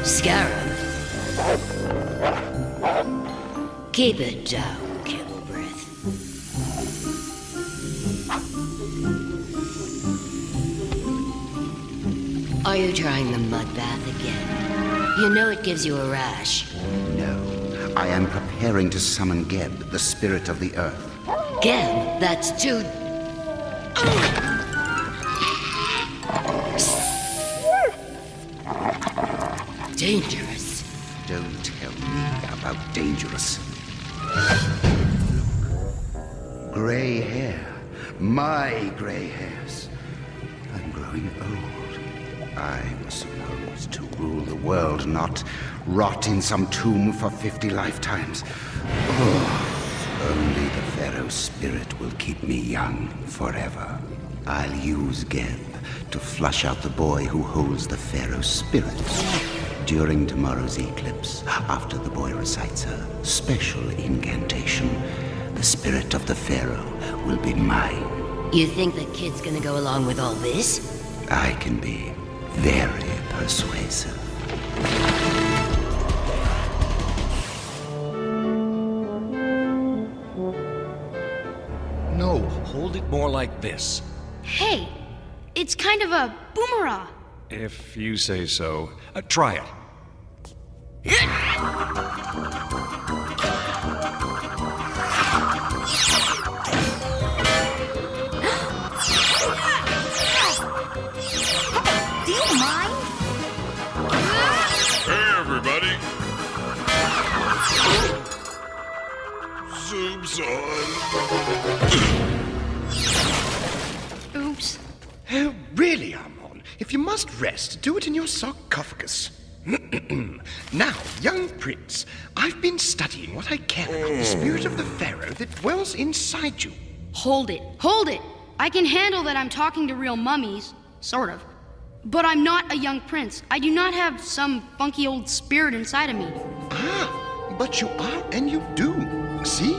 Scarab. Keep it down, Kettlebreath. Are you trying the mud bath again? You know it gives you a rash. No, I am preparing to summon Geb, the spirit of the earth. Geb? That's too... dangerous. Don't tell me about dangerous. Gray hair. My gray hairs. I'm growing old. I was supposed to rule the world, not rot in some tomb for 50 lifetimes. Oh, only the Pharaoh's spirit will keep me young forever. I'll use Geb to flush out the boy who holds the Pharaoh's spirit. During tomorrow's eclipse, after the boy recites a special incantation, the spirit of the Pharaoh will be mine. You think the kid's gonna go along with all this? I can be very persuasive. No, hold it more like this. Hey, it's kind of a boomerang. If you say so. Try it. Do you mind? Hey, everybody! Zoom's on. Oops. Oh, really, Armon? If you must rest, do it in your sarcophagus. Now, young prince, I've been studying what I can about the spirit of the pharaoh that dwells inside you. Hold it. Hold it. I can handle that I'm talking to real mummies. Sort of. But I'm not a young prince. I do not have some funky old spirit inside of me. Ah, but you are and you do. See?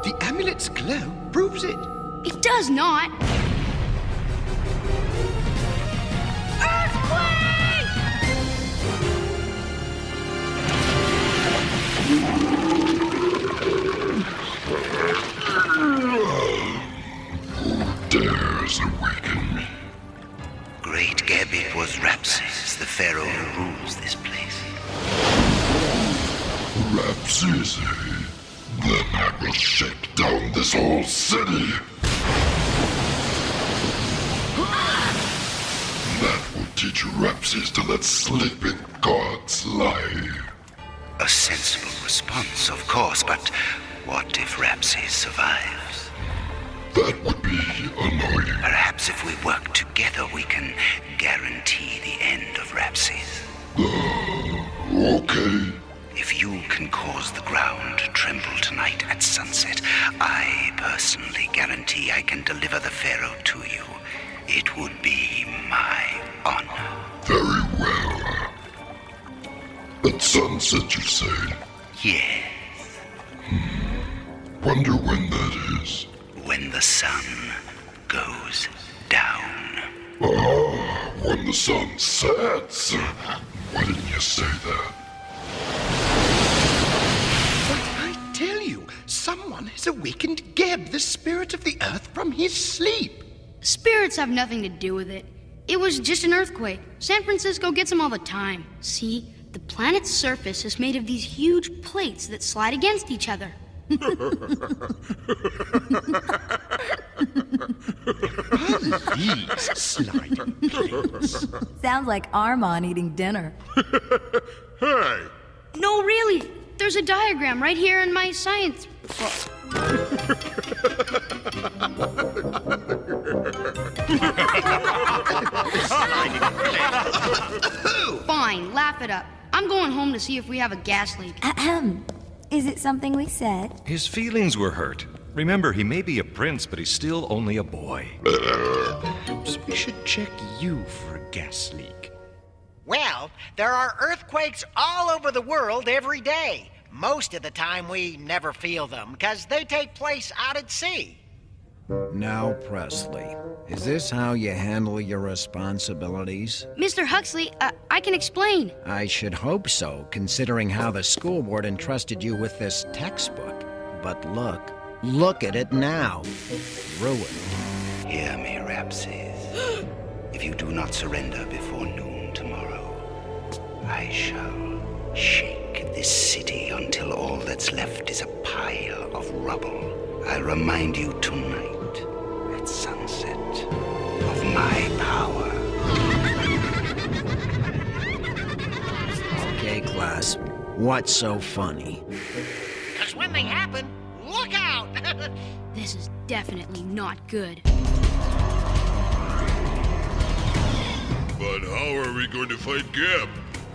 The amulet's glow proves it. It does not. Dares awaken me. Great Geb, it was Rapsis, the pharaoh who rules this place. Rapsis, eh? Then I will shake down this whole city. That will teach Rapsis to let sleeping gods lie. A sensible response, of course, but what if Rapsis survives? That would be annoying. Perhaps if we work together, we can guarantee the end of Rapsis. Okay. If you can cause the ground to tremble tonight at sunset, I personally guarantee I can deliver the pharaoh to you. It would be my honor. Very well. At sunset, you say? Yes. Wonder when that is. When the sun goes down. Ah, when the sun sets. Why didn't you say that? But I tell you, someone has awakened Geb, the spirit of the earth, from his sleep. Spirits have nothing to do with it. It was just an earthquake. San Francisco gets them all the time. See, the planet's surface is made of these huge plates that slide against each other. These sliding plates. Sounds like Armon eating dinner. Hey! No, really. There's a diagram right here in my science book. Fine, laugh it up. I'm going home to see if we have a gas leak. Ahem. Is it something we said? His feelings were hurt. Remember, he may be a prince, but he's still only a boy. Perhaps we should check you for a gas leak. Well, there are earthquakes all over the world every day. Most of the time we never feel them because they take place out at sea. Now, Presley, is this how you handle your responsibilities? Mr. Huxley, I can explain. I should hope so, considering how the school board entrusted you with this textbook. But look at it now. Ruined. Hear me, Rapses. If you do not surrender before noon tomorrow, I shall shake this city until all that's left is a pile of rubble. I'll remind you tonight, at sunset, of my power. Okay, class. What's so funny? Because when they happen, look out! This is definitely not good. But how are we going to fight Geb?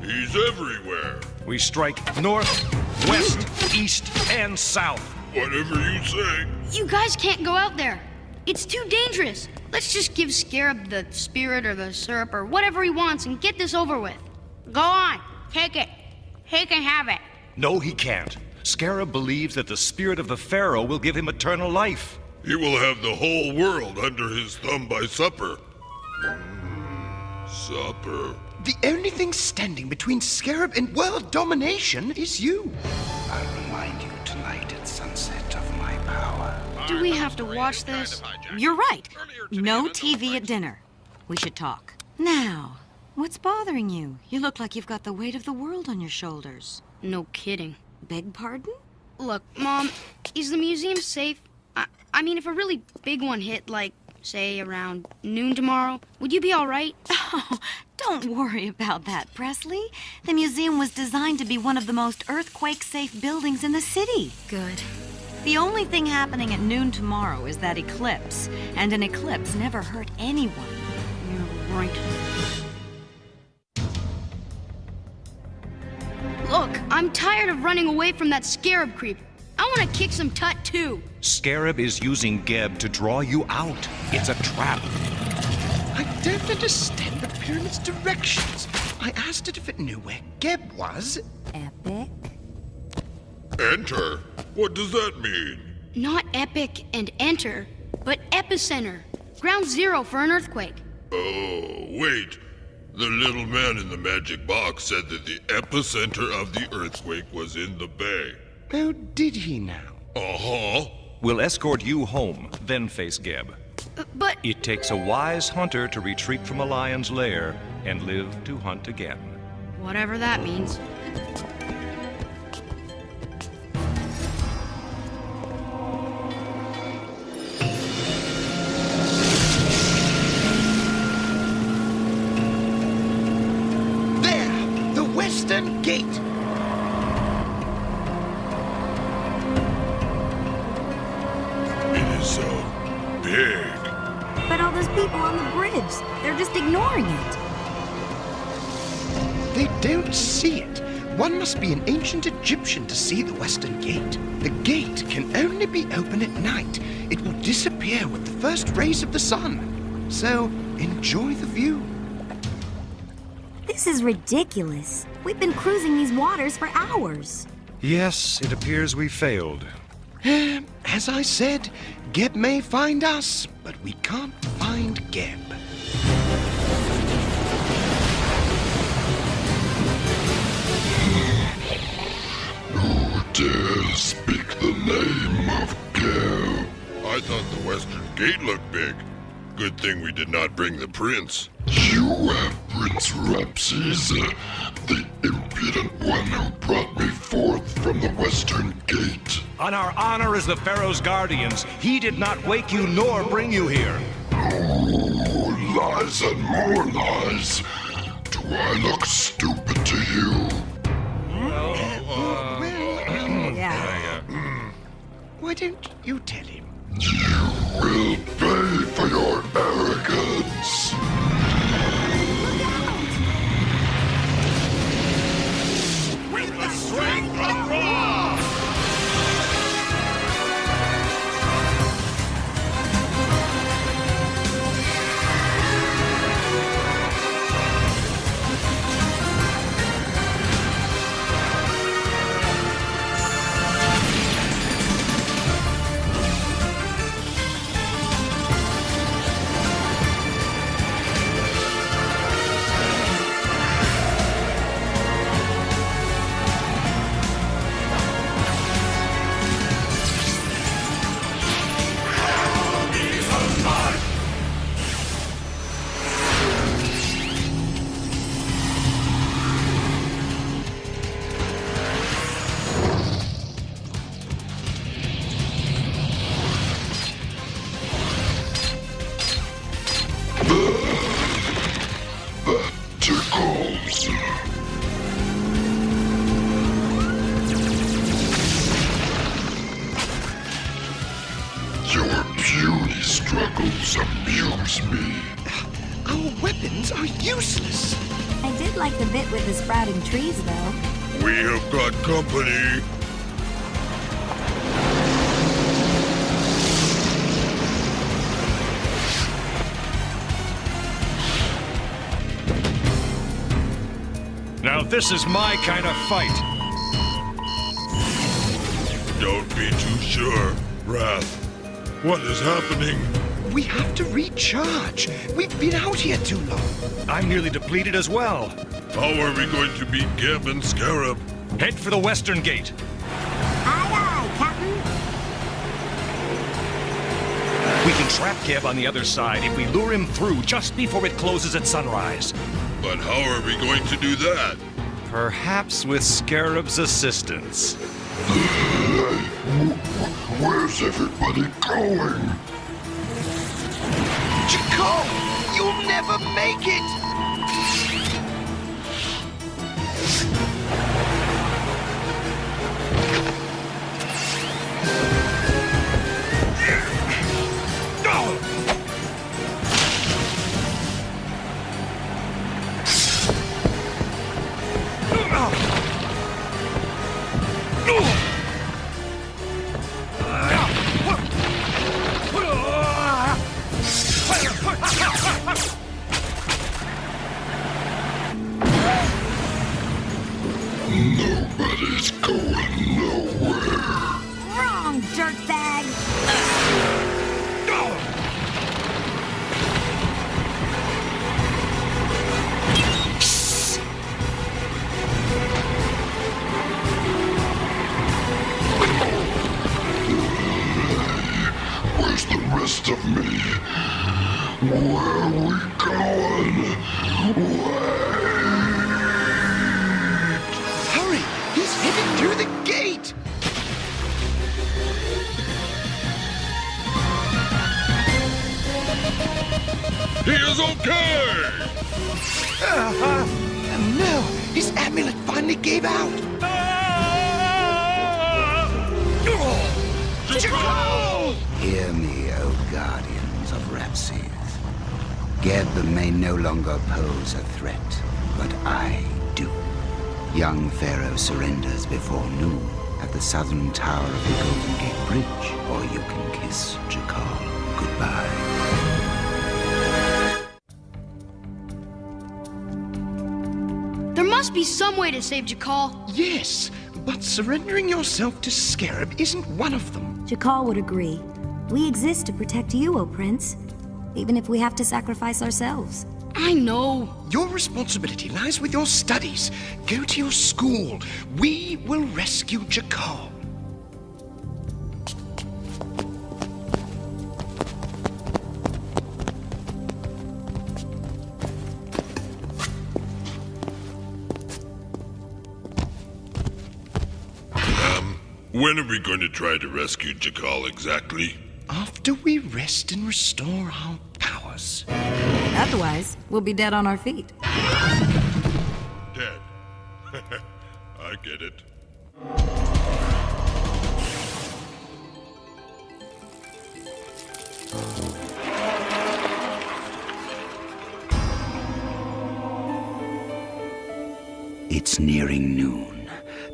He's everywhere. We strike north, west, east, and south. Whatever you say. You guys can't go out there. It's too dangerous. Let's just give Scarab the spirit or the syrup or whatever he wants and get this over with. Go on. Take it. He can have it. No, he can't. Scarab believes that the spirit of the Pharaoh will give him eternal life. He will have the whole world under his thumb by supper. Supper. The only thing standing between Scarab and world domination is you. I'll remind you tonight at sunset of my power. Do we have to watch this? You're right. No TV at dinner. We should talk. Now, what's bothering you? You look like you've got the weight of the world on your shoulders. No kidding. Beg pardon? Look, Mom, is the museum safe? I mean, if a really big one hit, like, say, around noon tomorrow, would you be all right? Oh, don't worry about that, Presley. The museum was designed to be one of the most earthquake-safe buildings in the city. Good. The only thing happening at noon tomorrow is that eclipse, and an eclipse never hurt anyone. You're right. Look, I'm tired of running away from that Scarab creep. I want to kick some Tut, too. Scarab is using Geb to draw you out. It's a trap. I don't understand the pyramid's directions. I asked it if it knew where Geb was. Epic. Enter? What does that mean? Not epic and enter, but epicenter. Ground zero for an earthquake. Oh, wait. The little man in the magic box said that the epicenter of the earthquake was in the bay. Oh, did he now? Uh-huh. We'll escort you home, then face Geb. But It takes a wise hunter to retreat from a lion's lair and live to hunt again. whatever that means. There! The Western Gate! It is so big. But all those people on the bridge, they're just ignoring it. They don't see it. One must be an ancient Egyptian to see the Western Gate. The gate can only be open at night. It will disappear with the first rays of the sun. So, enjoy the view. This is ridiculous. We've been cruising these waters for hours. Yes, it appears we failed. As I said, Geb may find us, but we can't find Geb. Who dare speak the name of Geb? I thought the Western Gate looked big. Good thing we did not bring the prince. You have Prince Rapses, the impudent one who brought me forth from the Western Gate. On our honor as the Pharaoh's guardians, he did not wake you nor bring you here. Oh, lies and more lies. Do I look stupid to you? Yeah. Why don't you tell him? You will pay for your arrogance. With the strength of Ra! ones are useless. I did like the bit with the sprouting trees, though. We have got company. Now this is my kind of fight. Don't be too sure, Wrath. What is happening? We have to recharge. We've been out here too long. I'm nearly depleted as well. How are we going to beat Geb and Scarab? Head for the western gate. Aye, aye, Captain. We can trap Geb on the other side if we lure him through just before it closes at sunrise. But how are we going to do that? Perhaps with Scarab's assistance. Where's everybody going? Jakal, you'll never make it! Nobody's going nowhere. Wrong, dirtbag. Where's the rest of me? Where are we going? Hurry! He's heading through the gate! He is okay! No! His amulet finally gave out! Jakal! Hear me, O guardians of Rapses. Geb may no longer pose a threat, but I do. Young Pharaoh surrenders before noon at the southern tower of the Golden Gate Bridge, or you can kiss Jakal goodbye. There must be some way to save Jakal. Yes, but surrendering yourself to Scarab isn't one of them. Jakal would agree. We exist to protect you, O Prince. Even if we have to sacrifice ourselves. I know. Your responsibility lies with your studies. Go to your school. We will rescue Jakal. When are we going to try to rescue Jakal exactly? After we rest and restore our powers. Otherwise, we'll be dead on our feet. Dead. I get it. It's nearing noon.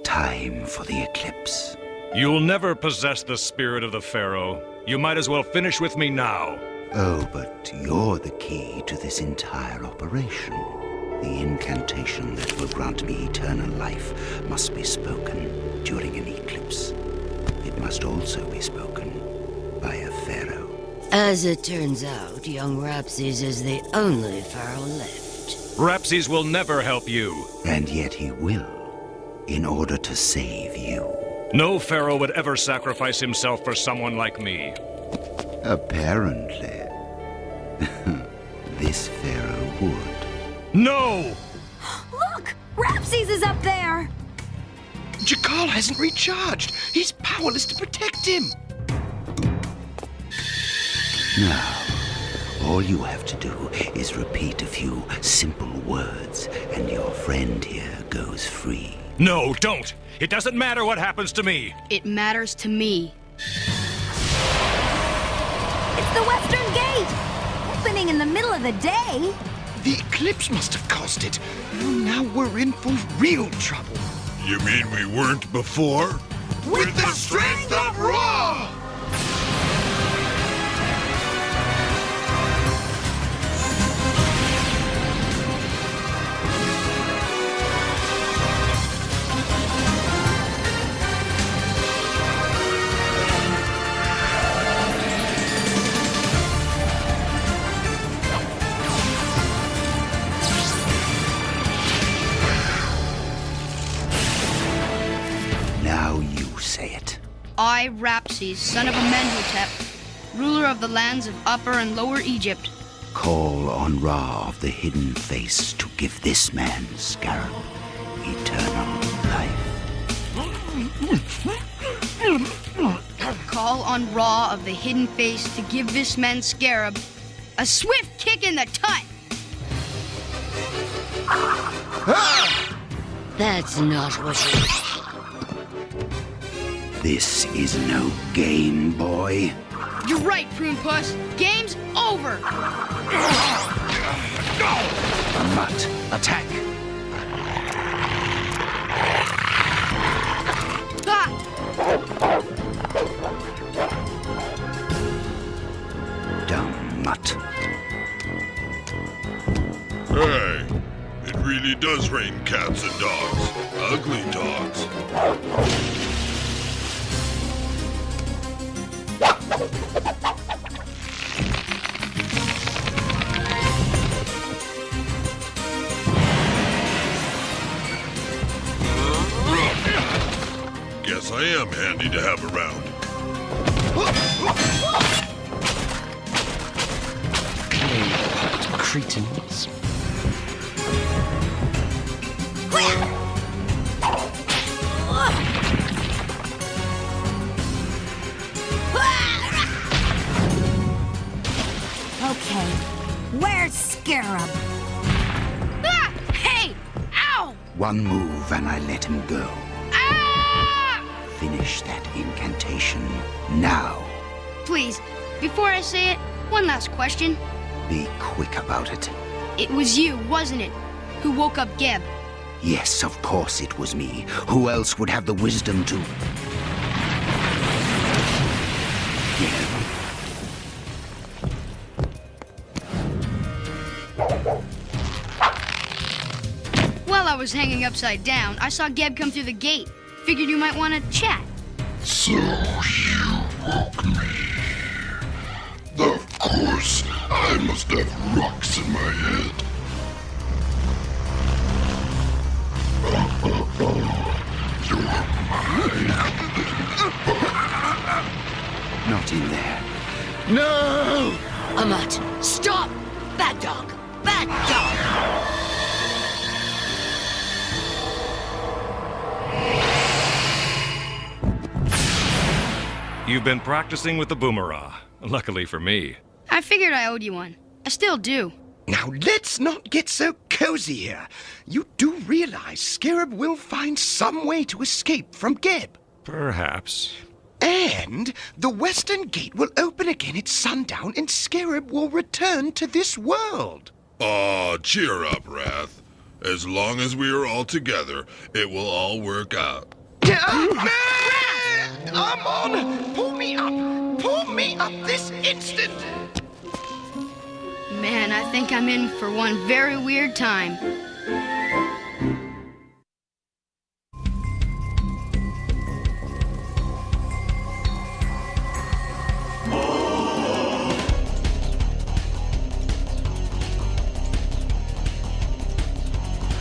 Time for the eclipse. You'll never possess the spirit of the Pharaoh. You might as well finish with me now. Oh, but you're the key to this entire operation. The incantation that will grant me eternal life must be spoken during an eclipse. It must also be spoken by a pharaoh. As it turns out, young Rapses is the only pharaoh left. Rapses will never help you. And yet he will, in order to save you. No pharaoh would ever sacrifice himself for someone like me. Apparently. This pharaoh would. No! Look! Rapses is up there! Jakal hasn't recharged. He's powerless to protect him. Now, all you have to do is repeat a few simple words, and your friend here goes free. No, don't! It doesn't matter what happens to me! It matters to me. It's the Western Gate! Opening in the middle of the day? The eclipse must have caused it. Now we're in for real trouble. You mean we weren't before? With the strength of Ra! Now you say it. I, Rapses, son of Amenhotep, ruler of the lands of Upper and Lower Egypt, Call on Ra of the Hidden Face to give this man, Scarab, eternal life. call on Ra of the Hidden Face to give this man Scarab a swift kick in the tut. That's not what he... This is no game, boy. You're right, Prune Puss. Game's over. Mutt, attack. Ah! Dumb mutt. Hey, it really does rain cats and dogs. Ugly dogs. Guess I am handy to have around. Cretins. Okay, where's Scarab? Ah! Hey! Ow! One move and I let him go. Ah! Finish that incantation now. Please, before I say it, one last question. Be quick about it. It was you, wasn't it, who woke up Geb? Yes, of course it was me. Who else would have the wisdom to... Yeah. While I was hanging upside down, I saw Geb come through the gate. Figured you might want to chat. So you woke me. Of course, I must have rocks in my head. You're mine. Not in there. No! Amat, stop! Bad dog! Bad dog! You've been practicing with the boomerang. Luckily for me. I figured I owed you one. I still do. Now, let's not get so cozy here. You do realize Scarab will find some way to escape from Geb. Perhaps. And the Western Gate will open again at sundown and Scarab will return to this world. Aw, cheer up, Wrath. As long as we are all together, it will all work out. Amon! Pull me up! Pull me up this instant! Man, I think I'm in for one very weird time.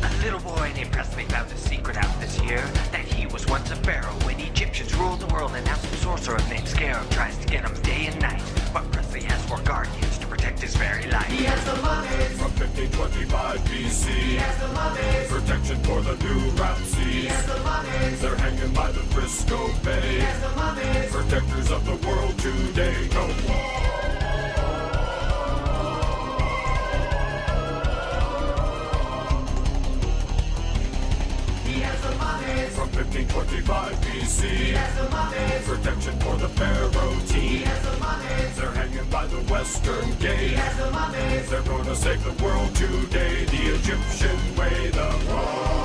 A little boy named Presley found a secret out this year, that he was once a pharaoh when Egyptians ruled the world, and now some sorcerer named Scarab tries to get him day and night. But Presley has 4 guardians to protect his very life. He has the mummies from 1525 BC. He has the mummies Protection for the new Rapses. He has the mummies They're hanging by the Frisco Bay. He has the mummies Protectors of the world today. Go. He has the mummies From 1525 225 BC. He has the mummies. Protection for the pharaoh team. He has the mummies. They're hanging by the western gate. He has the mummies. They're gonna save the world today, the Egyptian way. The